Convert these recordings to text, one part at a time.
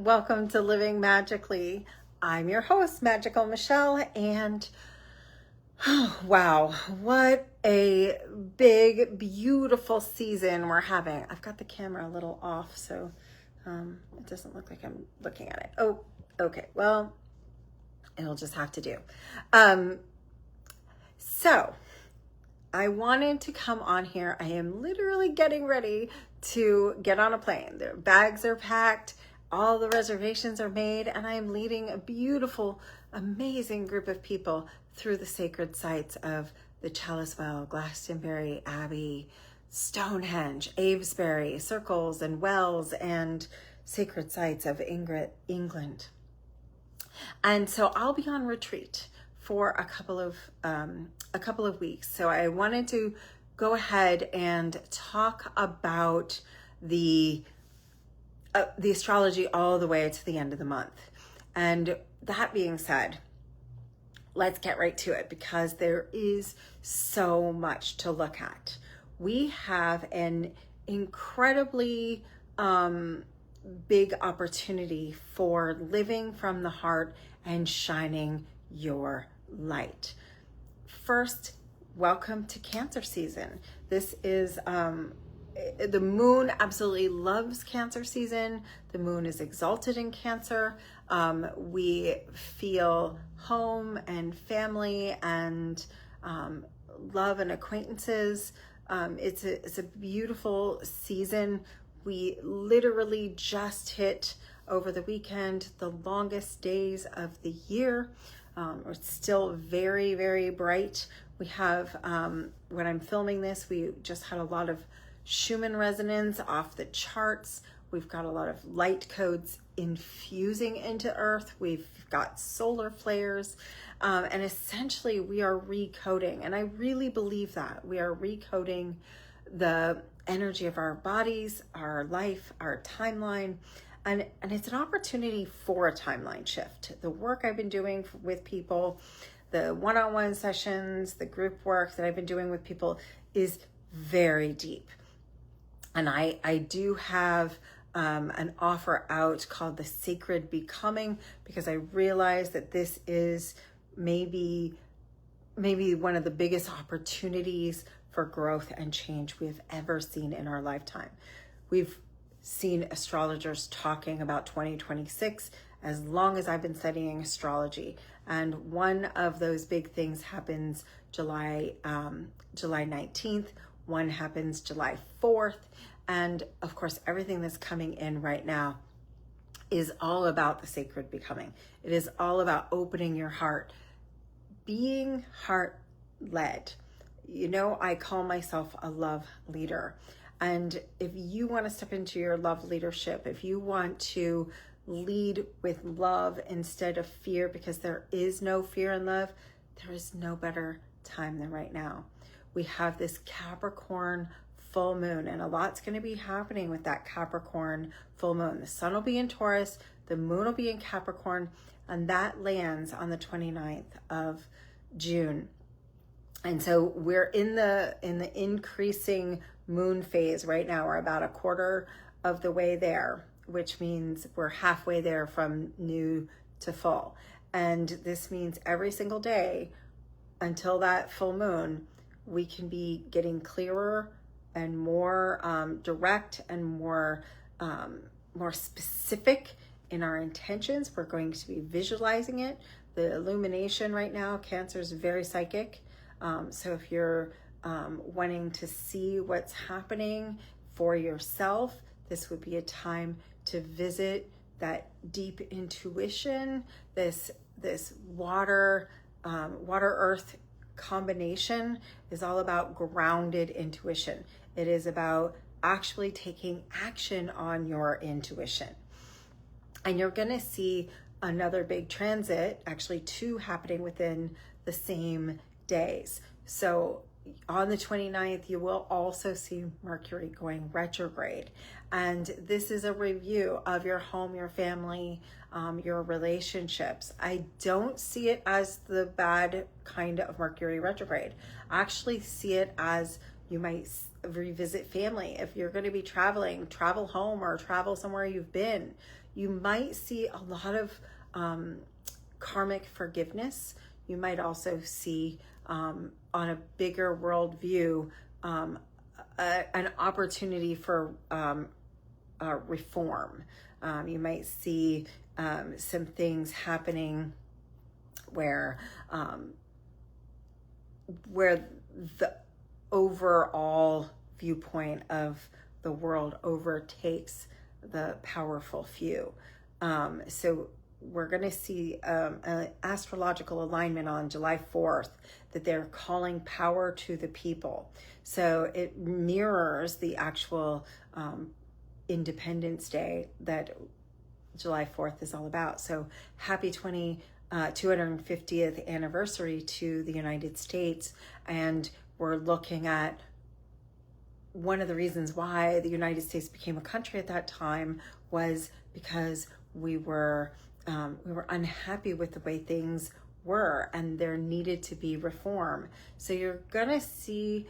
Welcome to Living Magically. I'm your host, Magical Michelle, and wow, what a big, beautiful season we're having. I've got the camera a little off, so it doesn't look like I'm looking at it. Oh, okay. Well, it'll just have to do. So I wanted to come on here. I am literally getting ready to get on a plane. Their bags are packed. All the reservations are made, and I am leading a beautiful, amazing group of people through the sacred sites of the Chalice Well, Glastonbury Abbey, Stonehenge, Avebury, circles and wells, and sacred sites of England. And so I'll be on retreat for a couple of weeks. So I wanted to go ahead and talk about the astrology all the way to the end of the month. And that being said, let's get right to it because there is so much to look at. We have an incredibly big opportunity for living from the heart and shining your light. First, welcome to Cancer season. This is the moon absolutely loves Cancer season. The moon is exalted in Cancer. We feel home and family and love and acquaintances. It's a beautiful season. We literally just hit over the weekend the longest days of the year. It's still very, very bright. We have, when I'm filming this, we just had a lot of Schumann resonance off the charts. We've got a lot of light codes infusing into Earth. We've got solar flares. And essentially we are recoding. And I really believe that. We are recoding the energy of our bodies, our life, our timeline. And it's an opportunity for a timeline shift. The work I've been doing with people, the one-on-one sessions, the group work that I've been doing with people is very deep. And I do have an offer out called the Sacred Becoming, because I realize that this is maybe one of the biggest opportunities for growth and change we've ever seen in our lifetime. We've seen astrologers talking about 2026 as long as I've been studying astrology. And one of those big things happens July 19th. One happens July 4th. And of course, everything that's coming in right now is all about the sacred becoming. It is all about opening your heart, being heart-led. You know, I call myself a love leader. And if you want to step into your love leadership, if you want to lead with love instead of fear, because there is no fear in love, there is no better time than right now. We have this Capricorn full moon, and a lot's going to be happening with that Capricorn full moon. The sun will be in Taurus, the moon will be in Capricorn, and that lands on the 29th of June. And so we're in the increasing moon phase right now. We're about a quarter of the way there, which means we're halfway there from new to full. And this means every single day until that full moon, we can be getting clearer and more direct and more specific in our intentions. We're going to be visualizing it. The illumination right now, Cancer is very psychic. So if you're wanting to see what's happening for yourself, this would be a time to visit that deep intuition, this water earth combination is all about grounded intuition. It is about actually taking action on your intuition. And you're going to see another big transit, actually two happening within the same days. So on the 29th, you will also see Mercury going retrograde. And this is a review of your home, your family, your relationships. I don't see it as the bad kind of Mercury retrograde. I actually see it as you might revisit family. If you're going to be traveling, travel home or travel somewhere you've been. you might see a lot of karmic forgiveness. You might also see on a bigger world view an opportunity for reform. You might see some things happening where the overall viewpoint of the world overtakes the powerful few. So we're going to see an astrological alignment on July 4th that they're calling power to the people. So it mirrors the actual Independence Day that July 4th is all about. So happy 250th anniversary to the United States. And we're looking at one of the reasons why the United States became a country at that time was because we were unhappy with the way things were, and there needed to be reform. So you're gonna see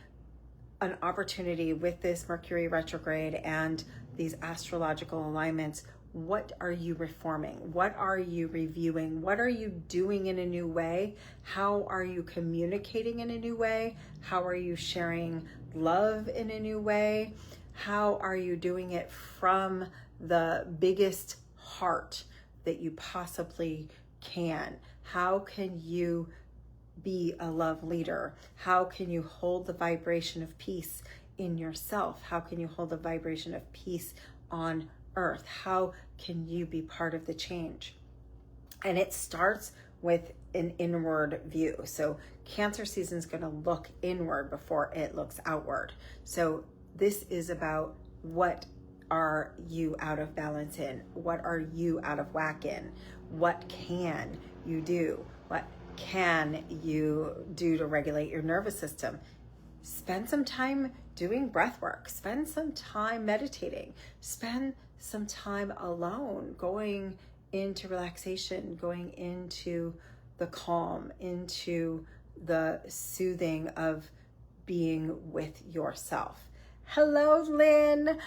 an opportunity with this Mercury retrograde and these astrological alignments. What are you reforming? What are you reviewing? What are you doing in a new way? How are you communicating in a new way? How are you sharing love in a new way? How are you doing it from the biggest heart that you possibly can? How can you be a love leader? How can you hold the vibration of peace in yourself? How can you hold the vibration of peace on earth? How can you be part of the change? And it starts with an inward view. So Cancer season is going to look inward before it looks outward. So this is about, what are you out of balance in? What are you out of whack in? What can you do? What can you do to regulate your nervous system? Spend some time doing breath work. Spend some time meditating. Spend some time alone, going into relaxation, going into the calm, into the soothing of being with yourself. Hello, Lynn.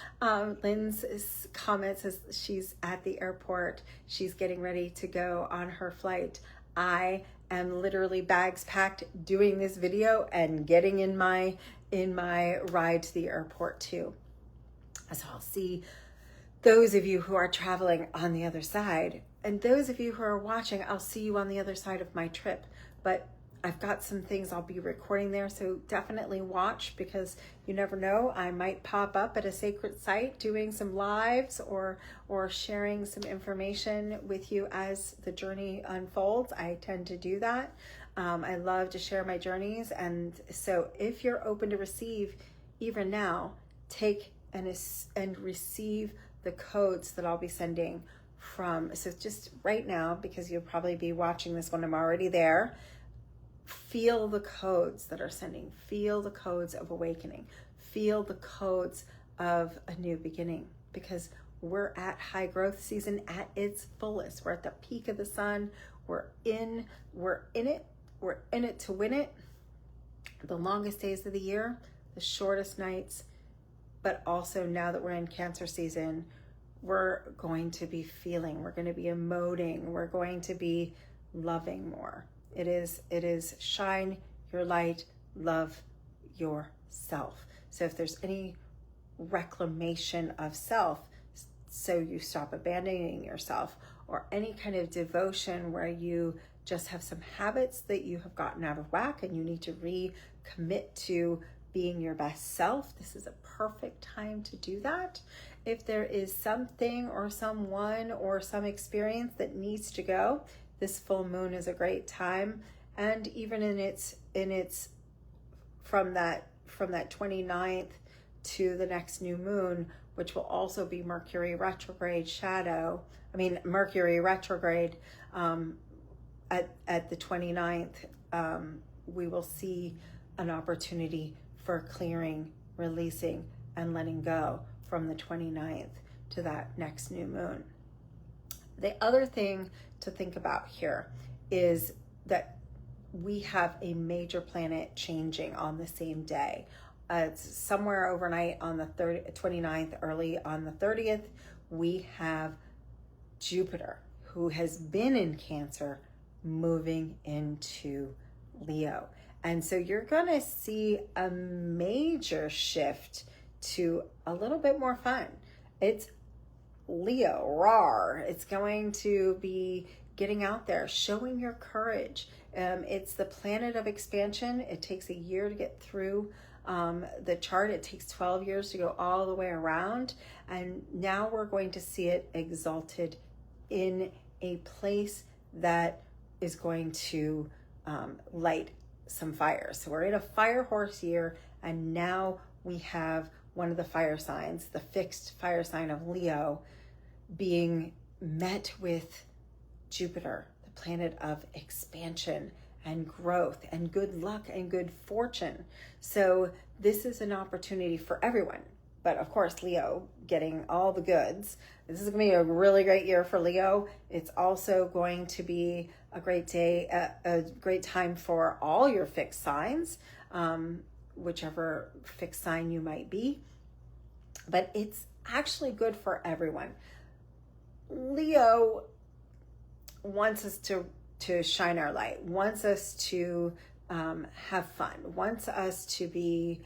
Lynn's comment says she's at the airport. She's getting ready to go on her flight. I am literally bags packed doing this video and getting in my ride to the airport too. So I'll see those of you who are traveling on the other side, and those of you who are watching, I'll see you on the other side of my trip. But I've got some things I'll be recording there, so definitely watch, because you never know, I might pop up at a sacred site doing some lives or sharing some information with you as the journey unfolds. I tend to do that. I love to share my journeys, and so if you're open to receive, even now, take and receive the codes that I'll be sending from, so just right now, because you'll probably be watching this when I'm already there, feel the codes that are sending, feel the codes of awakening, feel the codes of a new beginning, because we're at high growth season at its fullest. We're at the peak of the sun. We're in it to win it. The longest days of the year, the shortest nights, but also now that we're in Cancer season, we're going to be feeling, we're going to be emoting, we're going to be loving more. It is shine your light, love yourself. So if there's any reclamation of self, so you stop abandoning yourself, or any kind of devotion where you just have some habits that you have gotten out of whack and you need to recommit to being your best self, this is a perfect time to do that. If there is something or someone or some experience that needs to go, this full moon is a great time. And even in its from that 29th to the next new moon, which will also be Mercury retrograde Mercury retrograde at the 29th, we will see an opportunity for clearing, releasing, and letting go from the 29th to that next new moon. The other thing to think about here is that we have a major planet changing on the same day. It's somewhere overnight on the 29th, early on the 30th, we have Jupiter, who has been in Cancer, moving into Leo. And so you're going to see a major shift to a little bit more fun. It's Leo, rawr. It's going to be getting out there, showing your courage. It's the planet of expansion. It takes a year to get through the chart. It takes 12 years to go all the way around. And now we're going to see it exalted in a place that is going to light some fires. So we're in a fire horse year, and now we have one of the fire signs, the fixed fire sign of Leo, being met with Jupiter, the planet of expansion and growth and good luck and good fortune. So this is an opportunity for everyone. But of course, Leo getting all the goods. This is going to be a really great year for Leo. It's also going to be a great day, a great time for all your fixed signs, whichever fixed sign you might be. But it's actually good for everyone. Leo wants us to shine our light, wants us to have fun, wants us to be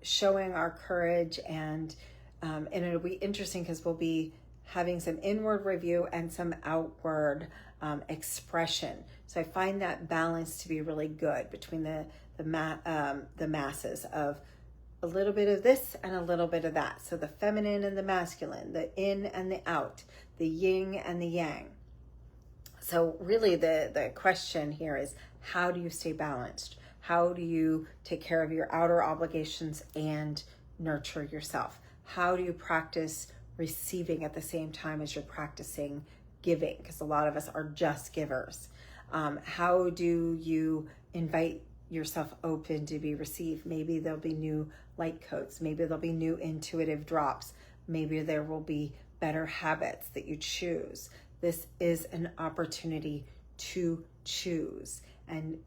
showing our courage, and it'll be interesting because we'll be having some inward review and some outward expression. So I find that balance to be really good between the masses of a little bit of this and a little bit of that. So the feminine and the masculine, the in and the out, the yin and the yang. So really the question here is, how do you stay balanced? How do you take care of your outer obligations and nurture yourself? How do you practice receiving at the same time as you're practicing giving? Because a lot of us are just givers. How do you invite yourself open to be received? Maybe there'll be new light codes. Maybe there'll be new intuitive drops. Maybe there will be better habits that you choose. This is an opportunity to choose. And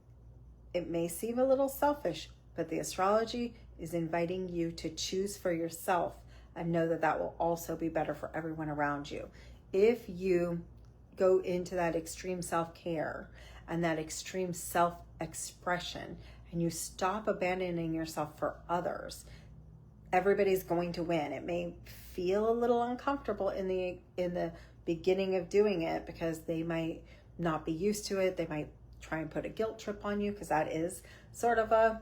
it may seem a little selfish, but the astrology is inviting you to choose for yourself and know that that will also be better for everyone around you. If you go into that extreme self-care and that extreme self-expression and you stop abandoning yourself for others, everybody's going to win. It may feel a little uncomfortable in the beginning of doing it because they might not be used to it. They might try and put a guilt trip on you, because that is sort of a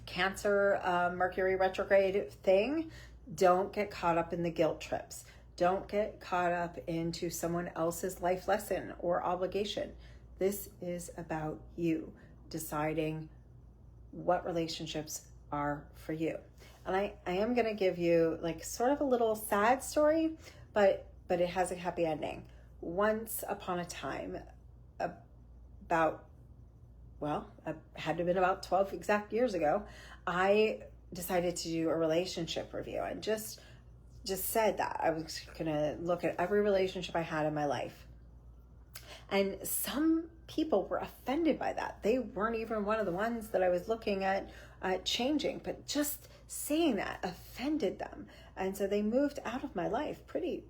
Cancer Mercury retrograde thing. Don't get caught up in the guilt trips. Don't get caught up into someone else's life lesson or obligation. This is about you deciding what relationships are for you. And I am going to give you like sort of a little sad story, but it has a happy ending. Once upon a time, it had to have been about 12 exact years ago, I decided to do a relationship review and just said that I was going to look at every relationship I had in my life. And some people were offended by that. They weren't even one of the ones that I was looking at changing, but just saying that offended them. And so they moved out of my life pretty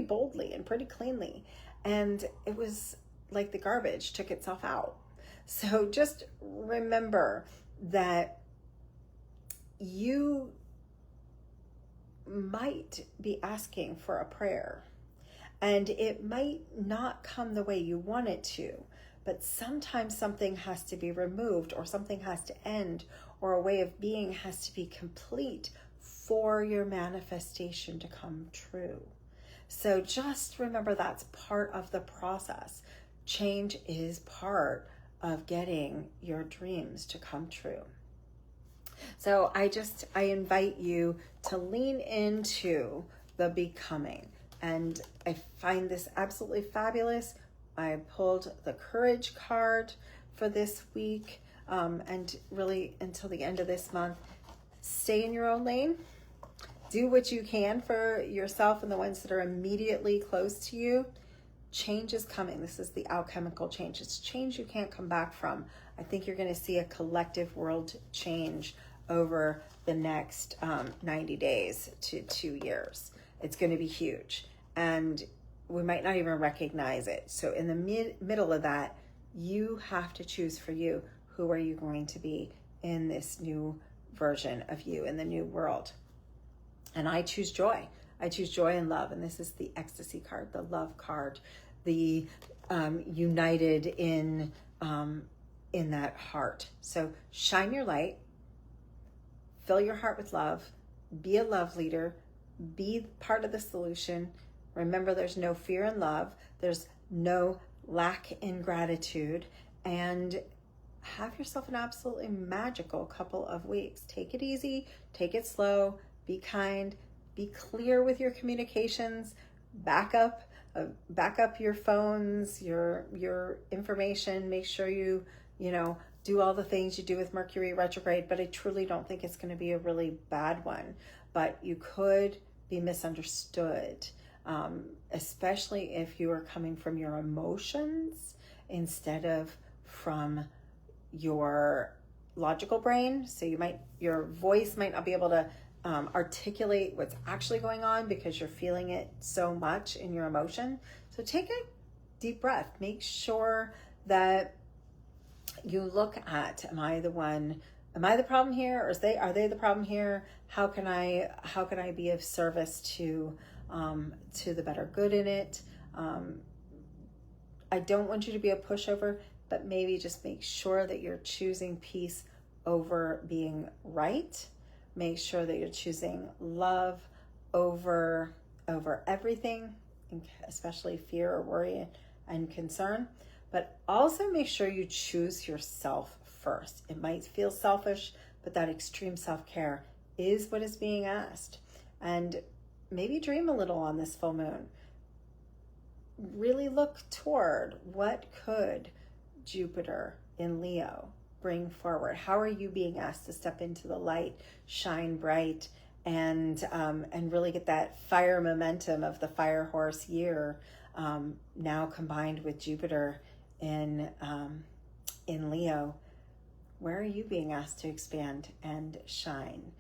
boldly and pretty cleanly. And it was like the garbage took itself out. So just remember that you might be asking for a prayer, and it might not come the way you want it to, but sometimes something has to be removed, or something has to end, or a way of being has to be complete for your manifestation to come true. So just remember that's part of the process. Change is part of getting your dreams to come true. So I invite you to lean into the becoming. And I find this absolutely fabulous. I pulled the courage card for this week, and really until the end of this month. Stay in your own lane. Do what you can for yourself and the ones that are immediately close to you. Change is coming. This is the alchemical change. It's change you can't come back from. I think you're going to see a collective world change over the next 90 days to 2 years. It's going to be huge. and we might not even recognize it. So in the middle of that, you have to choose for you. Who are you going to be in this new version of you, in the new world? And I choose joy. I choose joy and love. And this is the ecstasy card, the love card, the united in that heart. So shine your light, fill your heart with love, be a love leader, be part of the solution. Remember, there's no fear in love. There's no lack in gratitude. And have yourself an absolutely magical couple of weeks. Take it easy, take it slow, be kind, be clear with your communications, back up your phones, your information. Make sure you do all the things you do with Mercury retrograde, but I truly don't think it's going to be a really bad one. But you could be misunderstood, especially if you are coming from your emotions instead of from your logical brain. So your voice might not be able to articulate what's actually going on because you're feeling it so much in your emotion. So take a deep breath. Make sure that you look at, am I the problem here, or are they the problem here? How can I be of service to the better good in it? I don't want you to be a pushover, but maybe just make sure that you're choosing peace over being right. Make sure that you're choosing love over everything, especially fear or worry and concern. But also make sure you choose yourself first. It might feel selfish, but that extreme self-care is what is being asked. And maybe dream a little on this full moon. Really look toward what could Jupiter in Leo bring forward. How are you being asked to step into the light, shine bright, and really get that fire momentum of the fire horse year, now combined with Jupiter in Leo? Where are you being asked to expand and shine?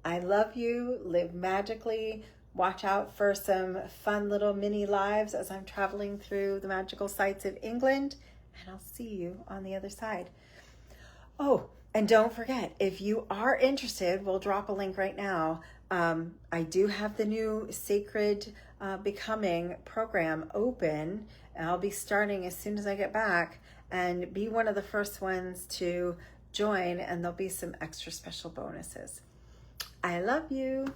I love you. Live magically. Watch out for some fun little mini lives as I'm traveling through the magical sites of England, and I'll see you on the other side. Oh, and don't forget, if you are interested, we'll drop a link right now. I do have the new Sacred Becoming program open, and I'll be starting as soon as I get back, and be one of the first ones to join, and there'll be some extra special bonuses. I love you.